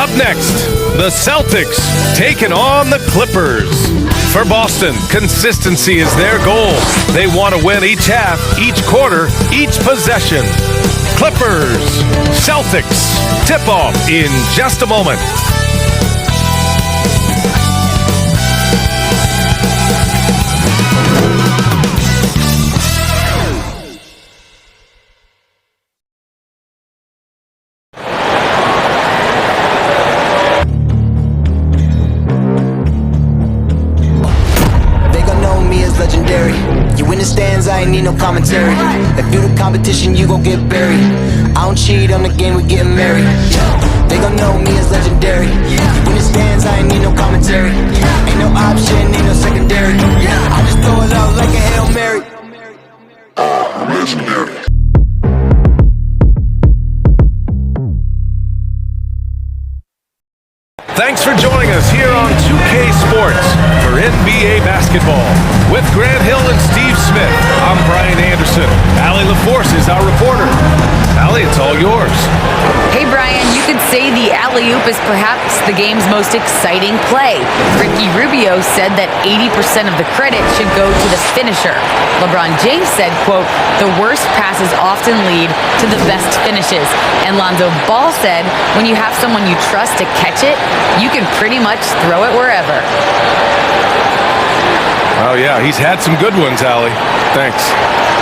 Up next, the Celtics taking on the Clippers. For Boston, consistency is their goal. They want to win each half, each quarter, each possession. Clippers, Celtics, tip-off in just a moment. I ain't need no commentary. If you the competition, you gon' get buried. I don't cheat on the game, we getting married. They gon' know me as legendary. When it stands, I ain't need no commentary. Ain't no option, ain't no secondary. I just throw it out like a Hail Mary. Legendary. Thanks for joining us here on 2K Sports for NBA basketball. With Grant Hill and Steve Smith, I'm Brian Anderson. Allie LaForce is our reporter. Allie, it's all yours. Hey, Brian, you could say the alley-oop is perhaps the game's most exciting play. Ricky Rubio said that 80% of the credit should go to the finisher. LeBron James said, quote, the worst passes often lead to the best finishes. And Lonzo Ball said, when you have someone you trust to catch it, you can pretty much throw it wherever. Oh, yeah, he's had some good ones, Allie. Thanks.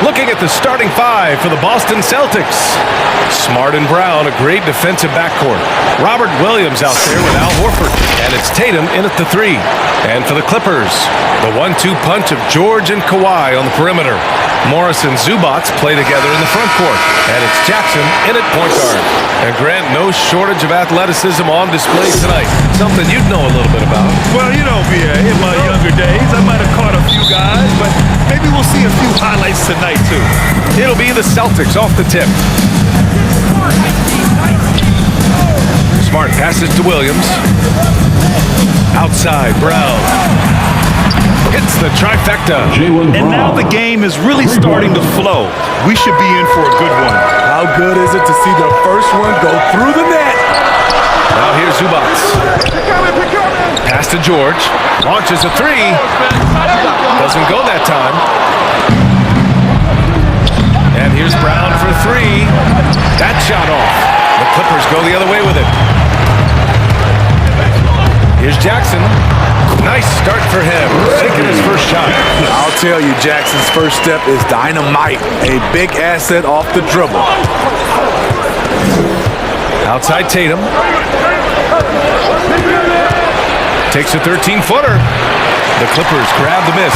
Looking at the starting five for the Boston Celtics. Smart and Brown, a great defensive backcourt. Robert Williams out there with Al Horford. And it's Tatum in at the three. And for the Clippers, the 1-2 punch of George and Kawhi on the perimeter. Morris and Zubac play together in the front court. And it's Jackson in at point guard. And Grant, no shortage of athleticism on display tonight. Something you'd know a little bit about. Well, you know, B.A., in my younger days, I might have caught a few guys, but maybe we'll see a few highlights tonight, too. It'll be the Celtics off the tip. Smart passes to Williams. Outside, Brown. Hits the trifecta. And now the game is really starting to flow. We should be in for a good one. How good is it to see the first one go through the net? Now here's Zubac. Pass to George. Launches a three. Doesn't go that time. And here's Brown for three. That shot off. The Clippers go the other way with it. Here's Jackson. Nice start for him. Taking his first shot. I'll tell you, Jackson's first step is dynamite. A big asset off the dribble. Outside Tatum. Takes a 13-footer. The Clippers grab the miss.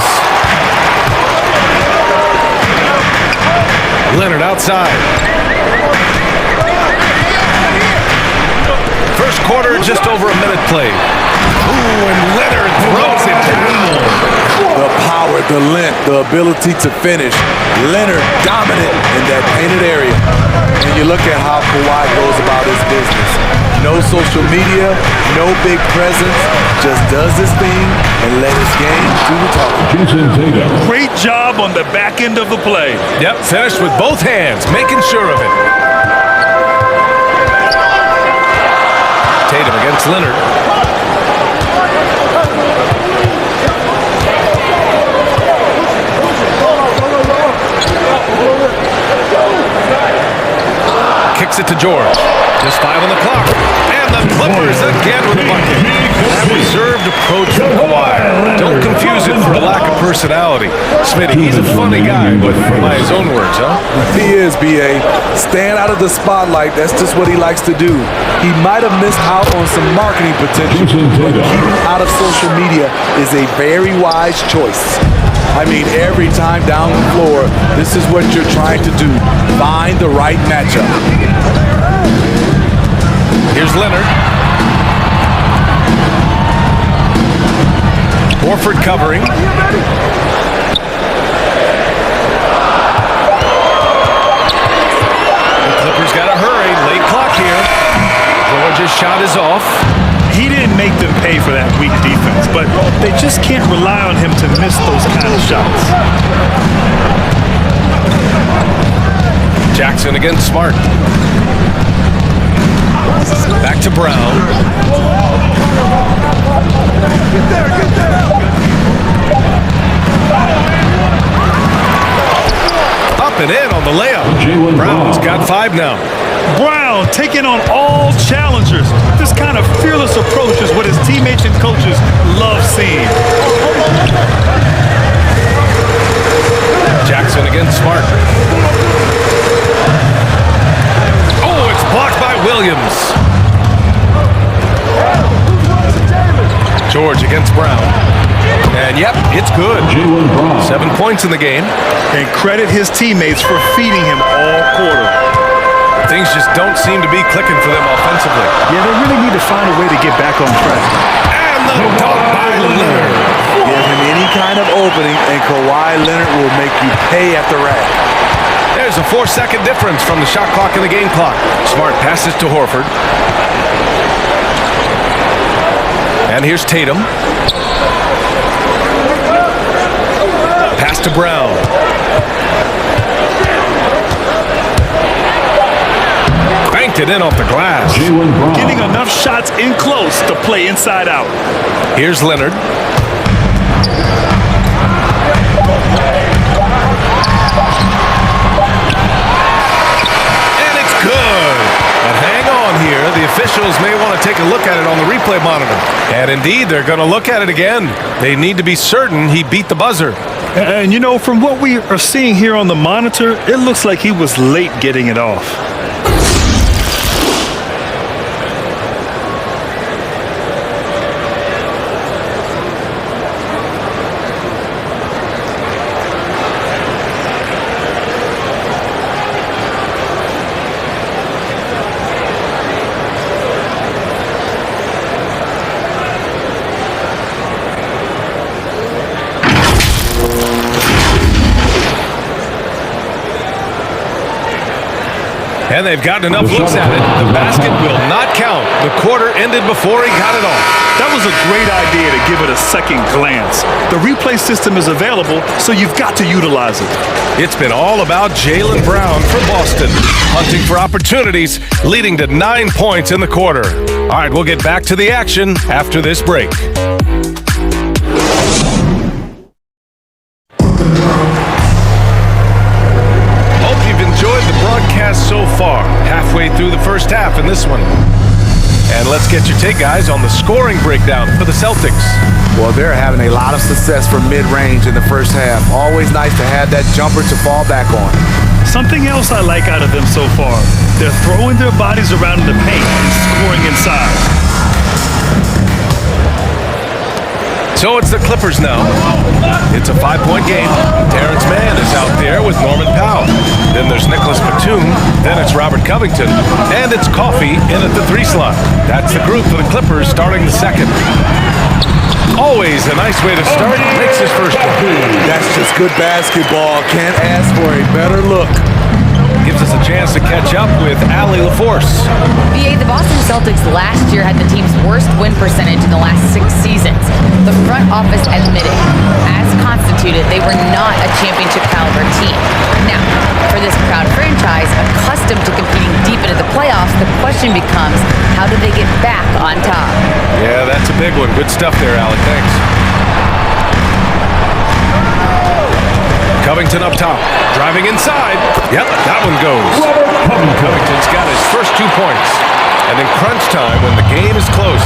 Leonard outside. First quarter, just over a minute played. Ooh, and Leonard throws it down. The power, the length, the ability to finish. Leonard dominant in that painted area. And you look at how Kawhi goes about his business. No social media, no big presence. Just does his thing and let his game do the talking. Great job on the back end of the play. Yep, finished with both hands, making sure of it. Tatum against Leonard. Kicks it to George. Just 5 on the clock. And the Clippers again with a bucket. That reserved approach from Kawhi. Don't confuse it for a lack of personality. Smitty, he's a funny guy, but by his own words, huh? He is, B.A. Stand out of the spotlight, that's just what he likes to do. He might have missed out on some marketing potential, but keeping out of social media is a very wise choice. I mean, every time down the floor, this is what you're trying to do. Find the right matchup. Here's Leonard. Horford covering. The Clippers got to hurry. Late clock here. George's shot is off. He didn't make them pay for that weak defense, but they just can't rely on him to miss those kind of shots. Jackson against Smart. Back to to Brown. Up and in on the layup. Brown's got 5 now. Brown taking on all challengers. This kind of fearless approach is what his teammates and coaches love seeing. Jackson against Smart. Oh, it's blocked by Williams. George against Brown. And yep, it's good. 7 points in the game. And credit his teammates for feeding him all quarter. Things just don't seem to be clicking for them offensively. Yeah, they really need to find a way to get back on track. And the dunk by Leonard. Give him any kind of opening, and Kawhi Leonard will make you pay at the rack. There's a 4-second difference from the shot clock and the game clock. Smart passes to Horford. And here's Tatum. Pass to Brown. Banked it in off the glass. Getting enough shots in close to play inside out. Here's Leonard. And it's good. But hang on here. The officials may want to take a look at it on the replay monitor. And indeed, they're going to look at it again. They need to be certain he beat the buzzer. And you know, from what we are seeing here on the monitor, it looks like he was late getting it off. And they've gotten enough looks at it. The basket will not count. The quarter ended before he got it off. That was a great idea to give it a second glance. The replay system is available, so you've got to utilize it. It's been all about Jaylen Brown for Boston, hunting for opportunities, leading to 9 points in the quarter. All right, we'll get back to the action after this break. So far, halfway through the first half in this one. And let's get your take, guys, on the scoring breakdown for the Celtics. Well, they're having a lot of success from mid-range in the first half. Always nice to have that jumper to fall back on. Something else I like out of them so far, they're throwing their bodies around in the paint and scoring inside. So it's the Clippers now. It's a 5-point game. Terrence Mann is out there with Norman Powell. Then there's Nicholas Batum. Then it's Robert Covington. And it's Coffey in at the 3 slot. That's the group for the Clippers starting the second. Always a nice way to start. Makes his first one. That's just good basketball. Can't ask for a better look. Gives us a chance to catch up with Allie LaForce. BA, the Boston Celtics last year had the team's worst win percentage in the last 6 seasons. The front office admitted, as constituted, they were not a championship caliber team. Now, for this proud franchise, accustomed to competing deep into the playoffs, the question becomes, how do they get back on top? Yeah, that's a big one. Good stuff there, Allie. Thanks. Covington up top, driving inside. Yep, that one goes. Covington's got his first 2 points. And in crunch time, when the game is close,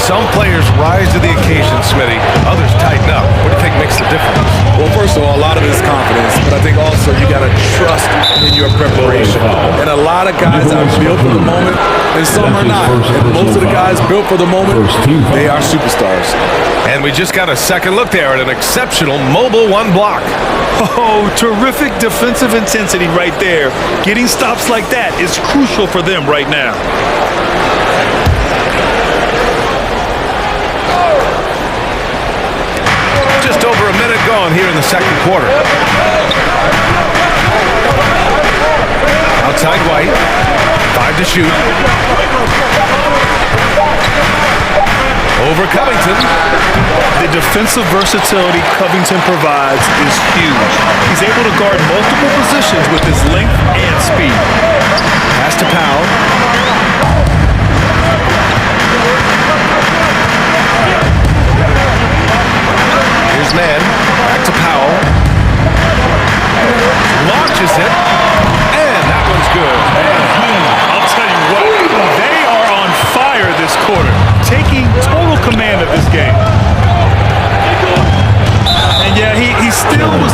some players rise to the occasion, Smitty. Others tighten up. What do you think makes the difference? Well, first of all, a lot of it is confidence, but I think also you got to trust in your preparation. And a lot of guys are built for the moment, and some are not. And most of the guys built for the moment, they are superstars. And we just got a second look there at an exceptional mobile 1 block. Oh, terrific defensive intensity right there. Getting stops like that is crucial for them right now. Just over a minute gone here in the second quarter. Outside White. 5 to shoot. Over Covington. The defensive versatility Covington provides is huge. He's able to guard multiple positions with his length and speed. Pass to Powell.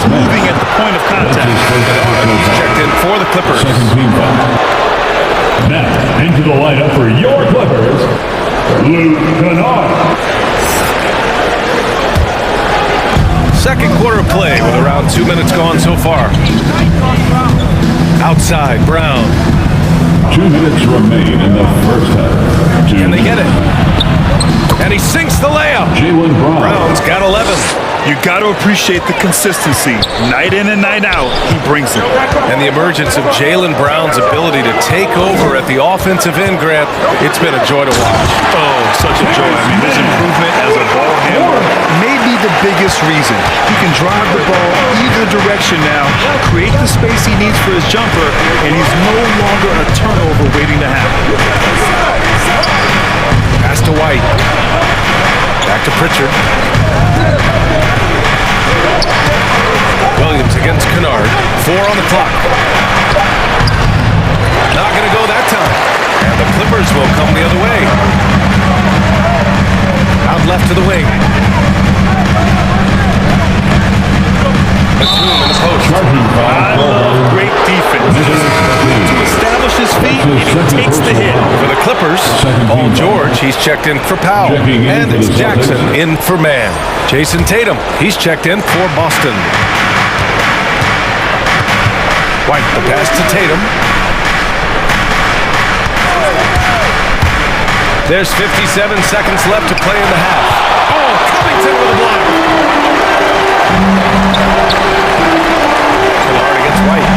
moving at the point of contact. He's checked in for the Clippers. Second team foul. Now, into the lineup for your Clippers, Luke Kennard. Second quarter of play with around 2 minutes gone so far. Outside, Brown. 2 minutes remain in the first half. Can they get it? And he sinks the layup. Jaylen Brown. Brown's got 11. You got to appreciate the consistency. Night in and night out, he brings it. And the emergence of Jaylen Brown's ability to take over at the offensive end, Grant, it's been a joy to watch. Oh, such a joy. I mean, his improvement as a ball handler may be the biggest reason. He can drive the ball either direction now, create the space he needs for his jumper, and he's no longer a turnover waiting to happen. Pass to White. Back to Pritchard. Williams against Kennard. 4 on the clock. Not going to go that time. And the Clippers will come the other way. Out left to the wing. Batum in the post. I love great defense. To establish his feet, and he takes the hit. For the Clippers, Paul George, he's checked in for Powell. And it's Jackson in for Mann. Jason Tatum, he's checked in for Boston. White, the pass to Tatum. There's 57 seconds left to play in the half. Oh, Covington with a block. Kennard against White.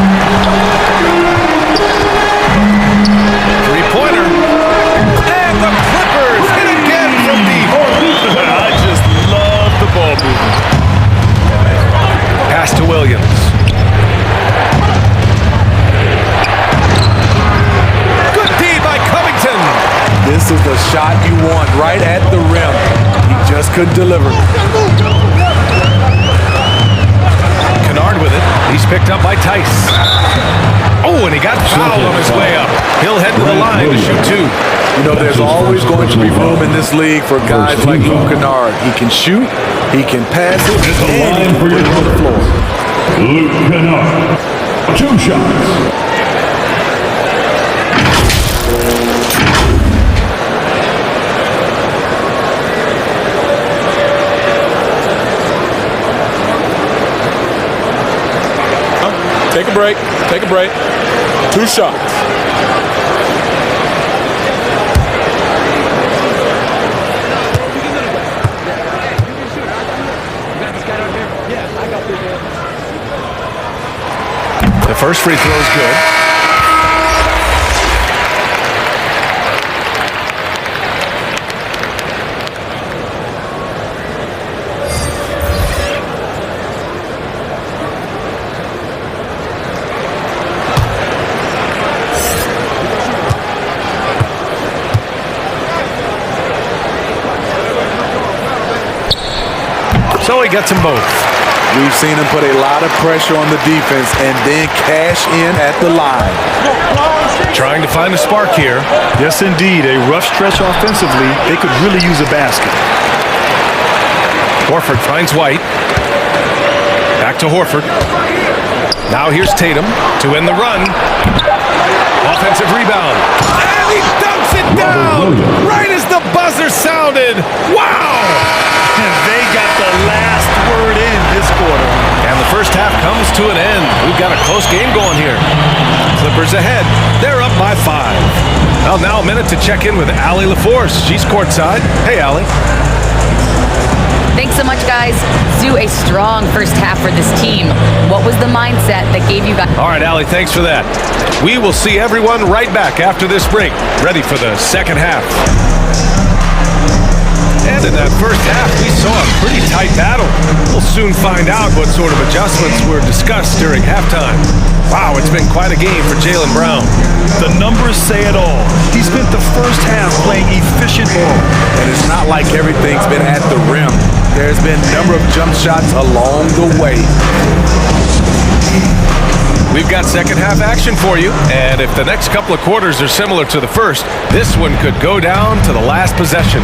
Three-pointer. And the Clippers hit again from deep. I just love the ball movement. Pass to Williams. Good D by Covington. This is the shot you want right at the rim. He just couldn't deliver. Kennard with it. He's picked up by Tice. Oh, and he got fouled on his way up. He'll head to the line to shoot 2. You know, there's always going to be room in this league for guys like Luke Kennard. He can shoot, he can pass it, and he can put it on the floor. Luke Kennard. 2 shots. Take a break. Take a break. 2 shots. The first free throw is good. So he gets them both. We've seen him put a lot of pressure on the defense and then cash in at the line. Trying to find a spark here. Yes, indeed. A rough stretch offensively. They could really use a basket. Horford finds White. Back to Horford. Now here's Tatum to end the run. Offensive rebound. And he dumps it down right as the buzzer sounded. Wow! And they got the last word in this quarter. And the first half comes to an end. We've got a close game going here. Clippers ahead. They're up by 5. Well, now a minute to check in with Allie LaForce. She's courtside. Hey, Allie. Thanks so much, guys. Zoo, a strong first half for this team. What was the mindset that gave you guys? All right, Allie, thanks for that. We will see everyone right back after this break. Ready for the second half. And in that first half, we saw a pretty tight battle. We'll soon find out what sort of adjustments were discussed during halftime. Wow, it's been quite a game for Jaylen Brown. The numbers say it all. He spent the first half playing efficient ball. And it's not like everything's been at the rim. There's been a number of jump shots along the way. We've got second half action for you, and if the next couple of quarters are similar to the first, this one could go down to the last possession.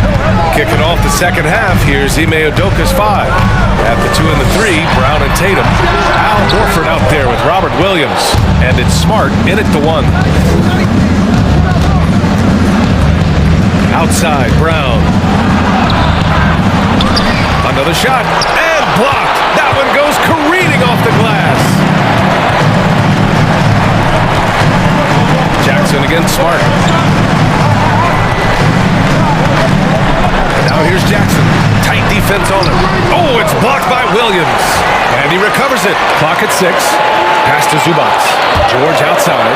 Kicking off the second half, here's Ime Udoka's 5. At the 2 and the 3, Brown and Tatum. Al Horford out there with Robert Williams, and it's Smart in at the 1. Outside, Brown. Another shot, and blocked. That one goes careening off the glass. Jackson against Smart. Now here's Jackson. Tight defense on him. Oh, it's blocked by Williams. And he recovers it. Clock at 6. Pass to Zubac. George outside.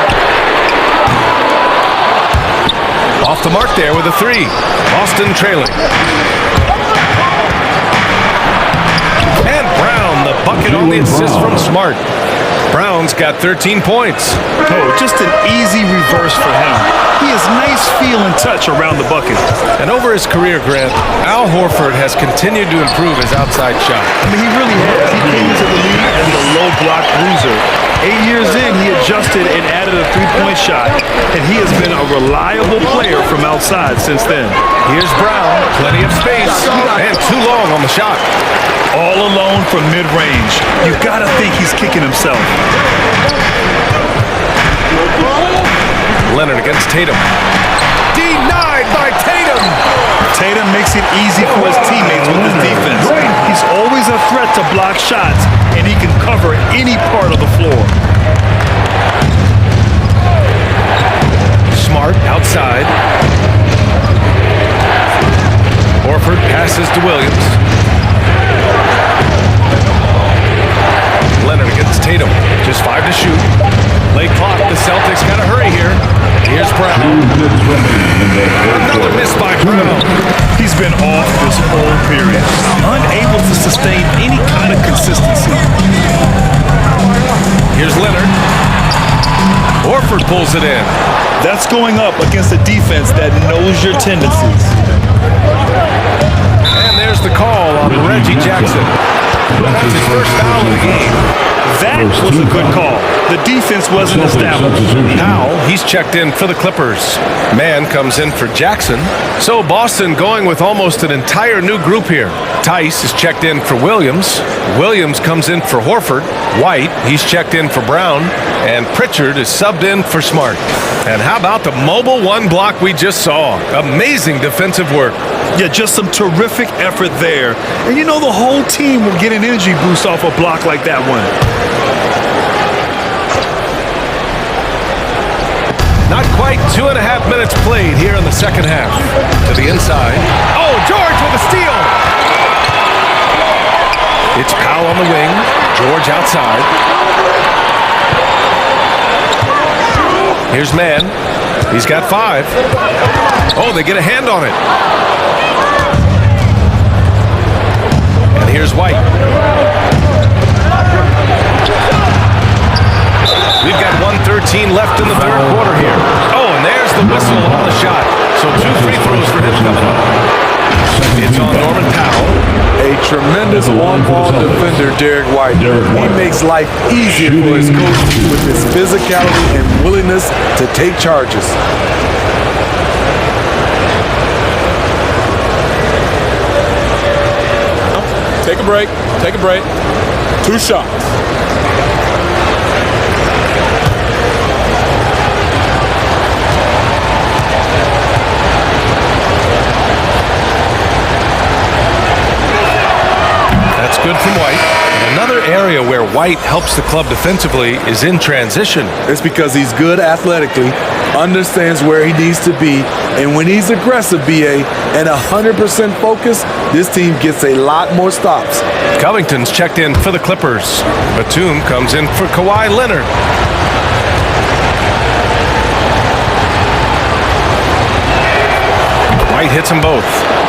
Off the mark there with a 3. Boston trailing. And Brown, the bucket on the assist from Smart. Brown's got 13 points. Oh, just an easy reverse for him. He has nice feel and touch around the bucket. And over his career, Grant, Al Horford has continued to improve his outside shot. I mean, he really has. He came into the league as a low block bruiser. 8 years in, he adjusted and added a three-point shot, and he has been a reliable player from outside since then. Here's Brown, plenty of space, and too long on the shot. All alone from mid-range. You gotta think he's kicking himself. Leonard against Tatum. Denied by Tatum. Tatum makes it easy for his teammates with his defense. He's always a threat to block shots, and he can cover any part of the floor. Smart outside. Horford passes to Williams. Leonard against Tatum. Just 5 to shoot. Late clock. The Celtics got to hurry here. Here's Brown. Another miss by Brown. He's been off this whole period. Unable to sustain any kind of consistency. Here's Leonard. Horford pulls it in. That's going up against a defense that knows your tendencies. And there's the call on Reggie Jackson. That's his first foul of the game. That was a good call. The defense wasn't established. Now he's checked in for the Clippers. Mann comes in for Jackson. So Boston going with almost an entire new group here. Tice is checked in for Williams. Williams comes in for Horford. White, he's checked in for Brown. And Pritchard is subbed in for Smart. And how about the mobile 1 block we just saw? Amazing defensive work. Yeah, just some terrific effort there. And you know the whole team will get an energy boost off a block like that one. Not quite 2.5 minutes played here in the second half. To the inside. Oh, George with a steal. It's Powell on the wing. George outside. Here's Mann. He's got 5. Oh, they get a hand on it. And here's White. We've got 1:13 left in the third quarter here. Oh, and there's the whistle on the shot. So 2 free throws for him coming up. It's on Norman Powell. A tremendous on-ball defender, Derek White. He makes life easier for his coach with his physicality and willingness to take charges. Take a break. Take a break. 2 shots. That's good from White. Another area where White helps the club defensively is in transition. It's because he's good athletically, understands where he needs to be, and when he's aggressive, BA, and 100% focused, this team gets a lot more stops. Covington's checked in for the Clippers. Batum comes in for Kawhi Leonard. White hits them both.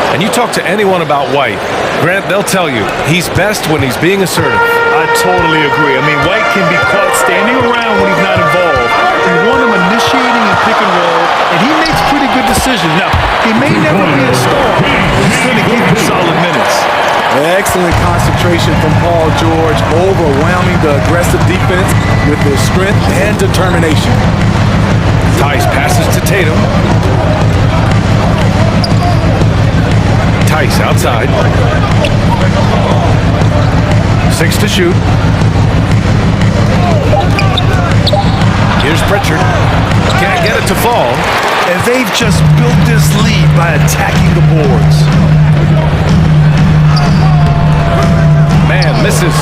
And you talk to anyone about White, Grant, they'll tell you he's best when he's being assertive. I totally agree. I mean, White can be caught standing around when he's not involved. You want him initiating and pick and roll, and he makes pretty good decisions. Now, he may never be a star, but he's going to give you solid minutes. Excellent concentration from Paul George, overwhelming the aggressive defense with his strength and determination. Tice passes to Tatum. Tice outside. 6 to shoot. Here's Pritchard. Can't get it to fall. And they've just built this lead by attacking the boards. Man, misses.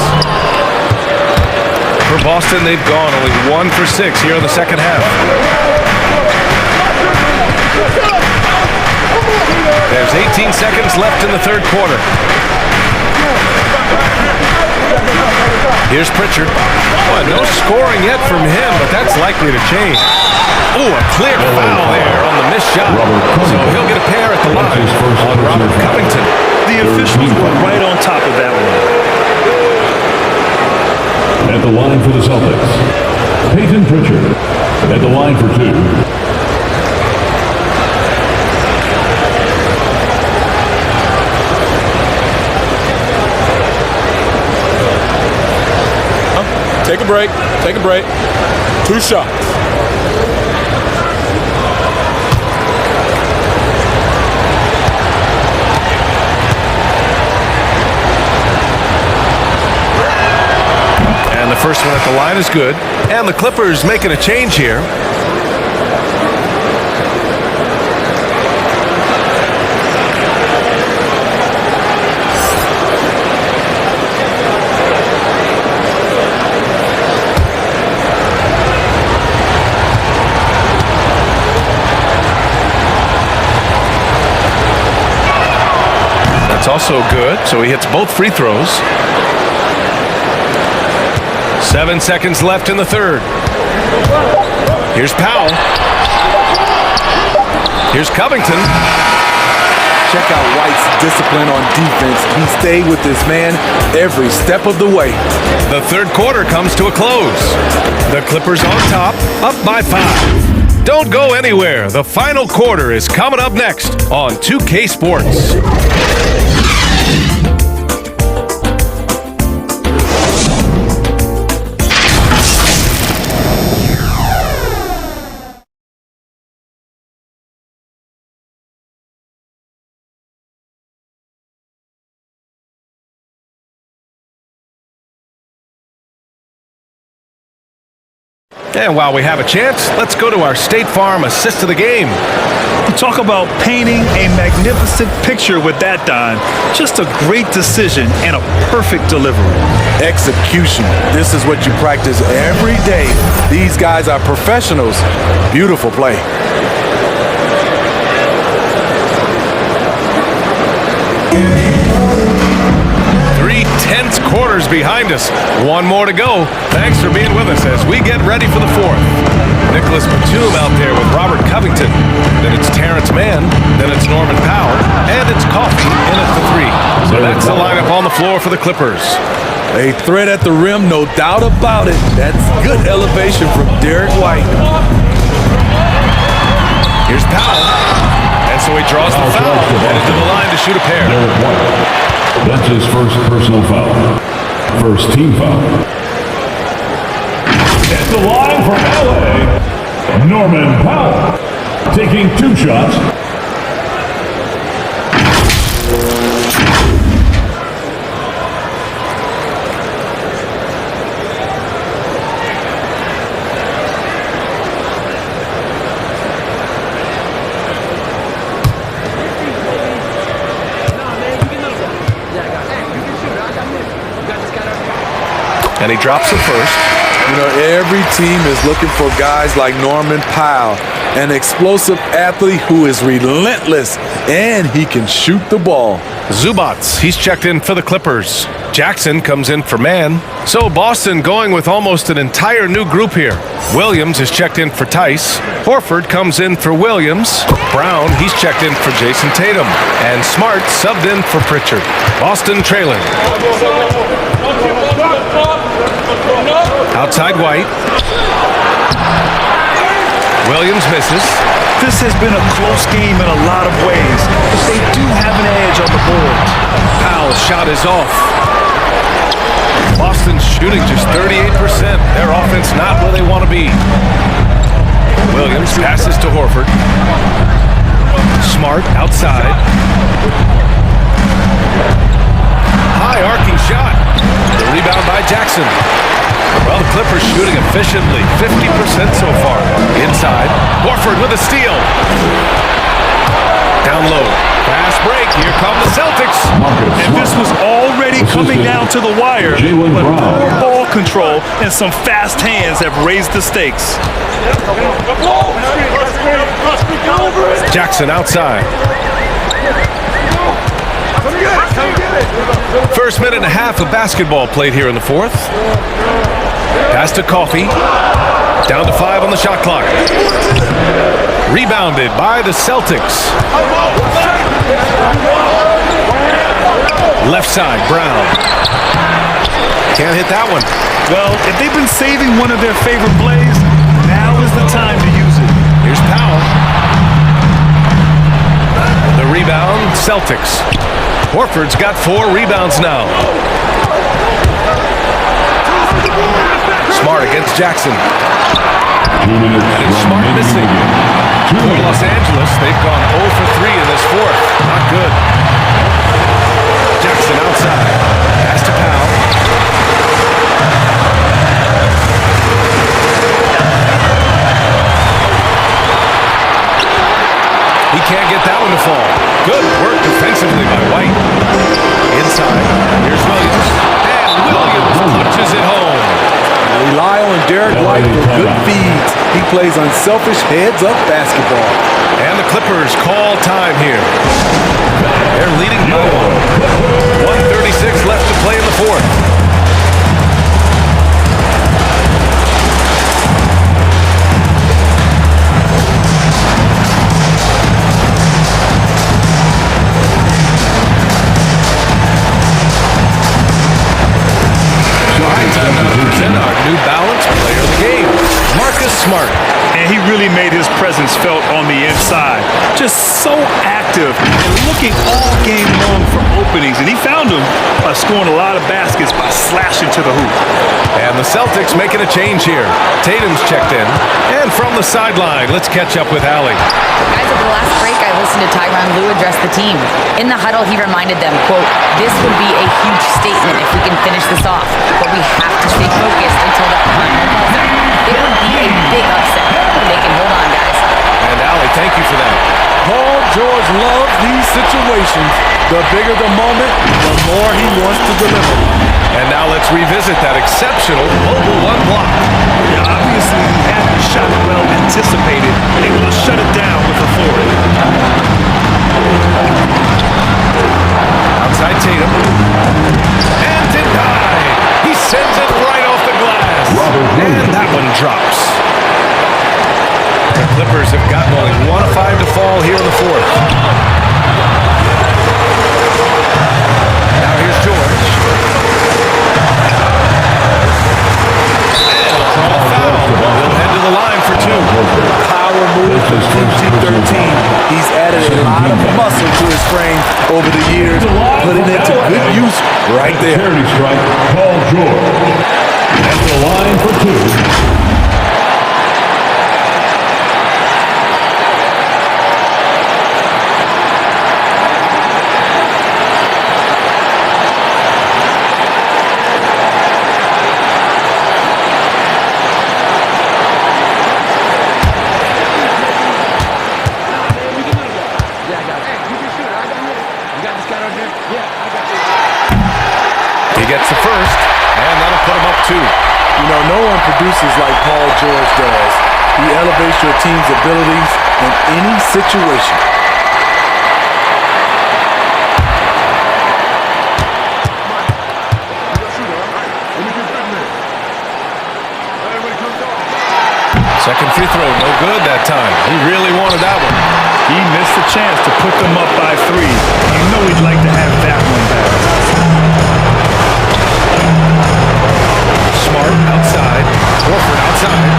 For Boston, they've gone only 1 for 6 here in the second half. There's 18 seconds left in the third quarter. Here's Pritchard. Well, no scoring yet from him, but that's likely to change. Oh, a clear foul there on the missed shot. So he'll get a pair at the line on Robert Covington. The officials were right on top of that one. At the line for the Celtics, Peyton Pritchard. At the line for 2. Take a break. Take a break. 2 shots. And the first one at the line is good. And the Clippers making a change here. That's also good, so he hits both free throws. 7 seconds left in the third. Here's Powell. Here's Covington. Check out White's discipline on defense. He stayed with this man every step of the way. The third quarter comes to a close. The Clippers on top, up by 5. Don't go anywhere. The final quarter is coming up next on 2K Sports. And while we have a chance, let's go to our State Farm assist of the game. Talk about painting a magnificent picture with that, Don. Just a great decision and a perfect delivery. Execution. This is what you practice every day. These guys are professionals. Beautiful play. 3/10 quarters behind us. One more to go. Thanks for being with us as we get ready for the fourth. Nicholas Batum out there with Robert Covington. Then it's Terrence Mann. Then it's Norman Powell. And it's Coffey in at the 3. So that's the lineup on the floor for the Clippers. A threat at the rim, no doubt about it. That's good elevation from Derek White. Here's Powell. And so he draws the foul. Headed to the line to shoot a pair. That's his first personal foul. First team foul. At the line for LA, Norman Powell. Taking 2 shots. And he drops the first. You know, every team is looking for guys like Norman Powell, an explosive athlete who is relentless, and he can shoot the ball. Zubats, he's checked in for the Clippers. Jackson comes in for Mann. So Boston going with almost an entire new group here. Williams is checked in for Tice. Horford comes in for Williams. Brown, he's checked in for Jason Tatum. And Smart subbed in for Pritchard. Boston trailing. Outside White. Williams misses. This has been a close game in a lot of ways, but they do have an edge on the boards. Powell's shot shot is off. Boston's shooting just 38%. Their offense not where they want to be. Williams passes to Horford. Smart outside. High arcing shot. The rebound by Jackson. Well, the Clippers shooting efficiently. 50% so far. Inside. Horford with a steal. Down low. Fast break. Here come the Celtics. And this was already coming down to the wire, but poor ball control and some fast hands have raised the stakes. Jackson outside. First minute and a half of basketball played here in the fourth. Pass to Coffey. Down to 5 on the shot clock. Rebounded by the Celtics. Left side, Brown. Can't hit that one. Well, if they've been saving one of their favorite plays, now is the time to use it. Here's Powell. The rebound, Celtics. Horford's got 4 rebounds now. Smart against Jackson. And Smart missing. For Los Angeles, they've gone 0 for 3 in this fourth. Not good. Jackson outside. Pass to Powell. He can't get that one to fall. Good work defensively by White. Inside. Here's Williams. And Williams punches it home. Rely on Derek White for good feeds. He plays unselfish heads-up basketball. And the Clippers call time here. They're leading by 1. 1:36 left to play in the fourth. Our New Balance player of the game, Marcus Smart. And he really made his presence felt on the inside. Just so active and looking all game long for openings. And he found them by scoring a lot of baskets by slashing to the hoop. And the Celtics making a change here. Tatum's checked in. And from the sideline, let's catch up with Allie. Guys, at the last break, I listened to Tyronn Lue address the team. In the huddle, he reminded them, quote, "This would be a huge statement if we can finish this off, but we have to stay focused until that final buzzer. It would be a big upset. They can hold on, guys." And Allie, thank you for that. Paul George loves these situations. The bigger the moment, the more he wants to deliver. And now let's revisit that exceptional mobile 1 block. Yeah, obviously, he had the shot well anticipated, able to shut it down with a forward. Outside Tatum. And denied. He sends it right off the glass. And that one drops. The Clippers have gotten only 1 of 5 to fall here in the fourth. Now here's George. And a foul. They'll head to the line for 2. Power move from PG-13. He's added a lot of muscle to his frame over the years, putting it to good use right there. Charity strike, Paul George. At the line for 2. He gets the first, and that'll put him up 2. You know, no one produces like Paul George does. He elevates your team's abilities in any situation. Second free throw, no good that time. He really wanted that one. He missed the chance to put them up by 3. You know he'd like to have that one back. Smart outside. Horford outside.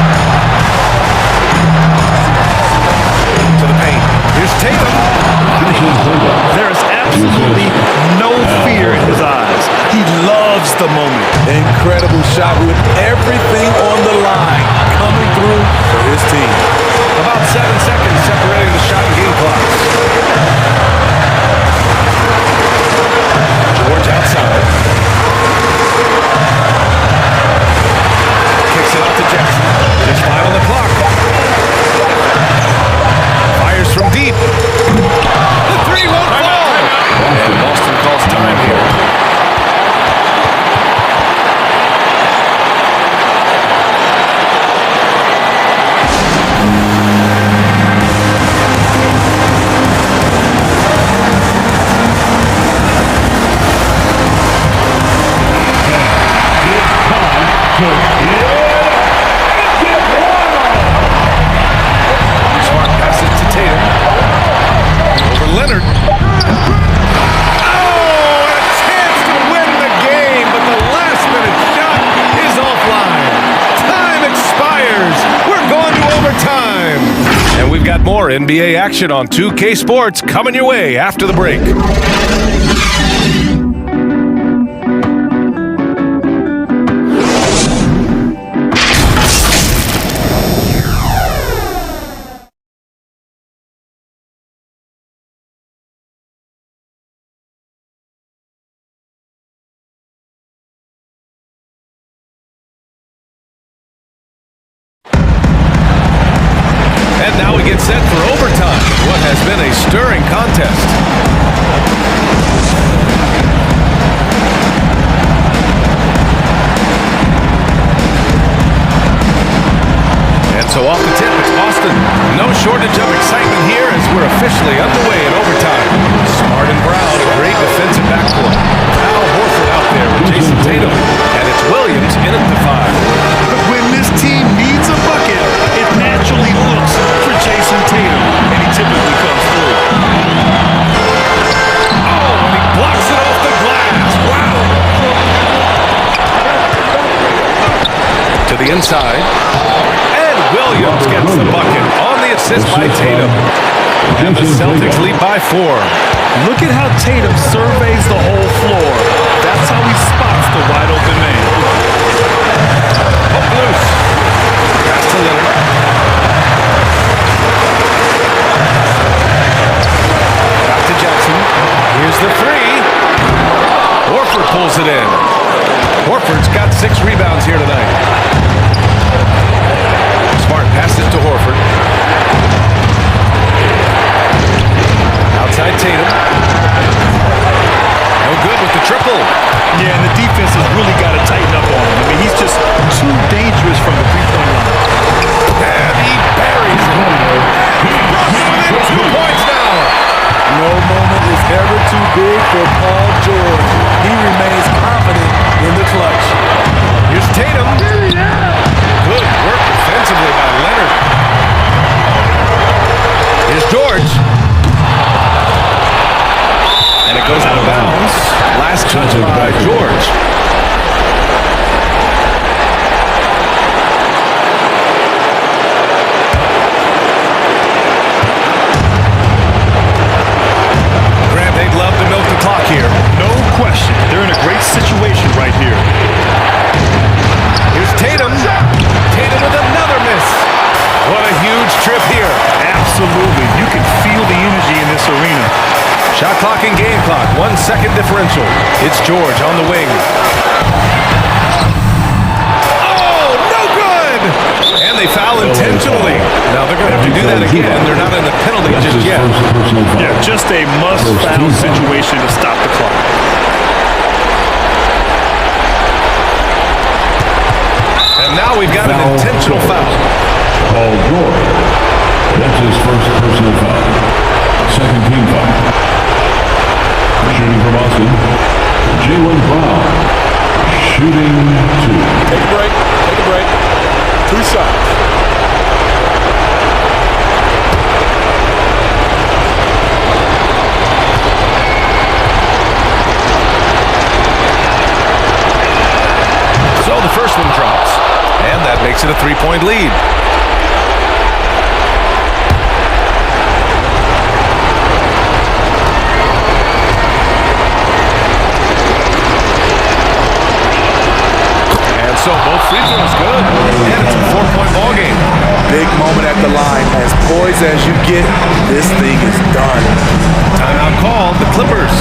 To the paint. Here's Tatum. There is absolutely no fear in his eyes. More NBA action on 2K Sports coming your way after the break. And now we get set for overtime. What has been a stirring contest. And so off the tip, it's Boston. No shortage of excitement here as we're officially underway in overtime. Smart and Brown, a great defensive backcourt. Al Horford out there with Jason Tatum. And it's Williams in at the 5. When this team needs a bucket, it naturally looks for Jason Tatum, and he typically comes through. Oh, and he blocks it off the glass. Wow. To the inside. And Williams gets the bucket on the assist by Tatum. And the Celtics lead by 4. Look at how Tatum surveys the whole floor. That's how he spots the wide open man. Up loose. Pass to Lillard. Back to Jackson. Here's the 3. Horford pulls it in. Horford's got 6 rebounds here tonight. Smart passes to Horford. Outside Tatum. No good with the triple. Yeah, and the defense has really got to tighten up on him. I mean, he's just too dangerous from the three-point line. And he buries it. Within 2 points now. No moment is ever too big for Paul George. He remains confident in the clutch. Here's Tatum. Good work defensively by Leonard. Here's George. And it goes out of bounds. Last touch by George. Grant, they'd love to milk the clock here. No question. They're in a great situation right here. Here's Tatum. Tatum with another miss. What a huge trip here. Absolutely. You can feel the energy in this arena. Shot clock and game clock. 1 second differential. It's George on the wing. Oh, no good! And they foul intentionally. Now they're going to have to do that again. They're not in the penalty just yet. Yeah, just a must-foul situation to stop the clock. And now we've got an intentional foul. Paul George. That's his first personal foul. Second team foul. Shooting for Boston, Jaylen Brown. Shooting 2. Take a break. Take a break. 2 shots. So the first one drops, and that makes it a 3-point lead. So both free throws good, and it's a 4-point ball game. Big moment at the line. As poised as you get, this thing is done. Timeout called, the Clippers.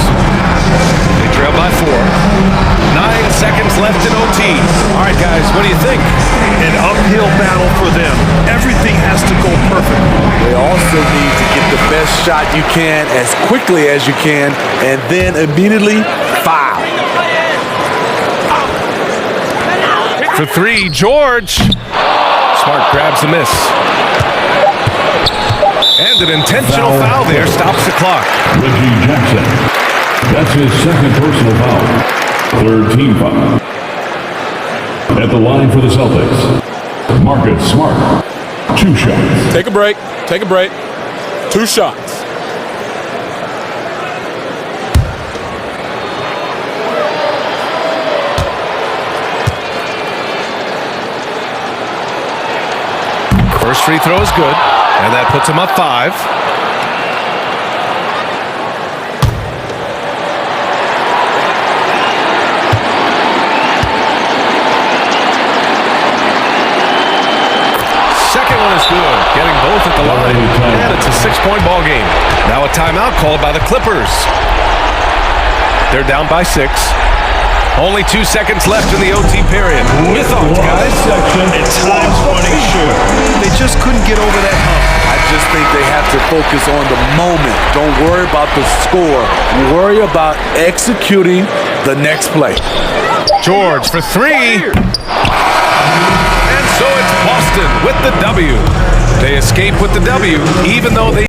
They trail by 4. 9 seconds left in OT. All right, guys, what do you think? An uphill battle for them. Everything has to go perfect. They also need to get the best shot you can as quickly as you can, and then immediately foul. For 3, George. Smart grabs the miss. And an intentional foul there stops the clock. Reggie Jackson. That's his second personal foul. Third team foul. At the line for the Celtics, Marcus Smart. 2 shots. Take a break. Take a break. 2 shots. First free throw is good. And that puts them up 5. Second one is good, getting both at the line. And it's a 6-point ball game. Now a timeout called by the Clippers. They're down by 6. Only 2 seconds left in the OT period. Your thoughts, guys? At times running short. They just couldn't get over that hump. I just think they have to focus on the moment. Don't worry about the score. Worry about executing the next play. George for 3. And so it's Boston with the W. They escape with the W, even though they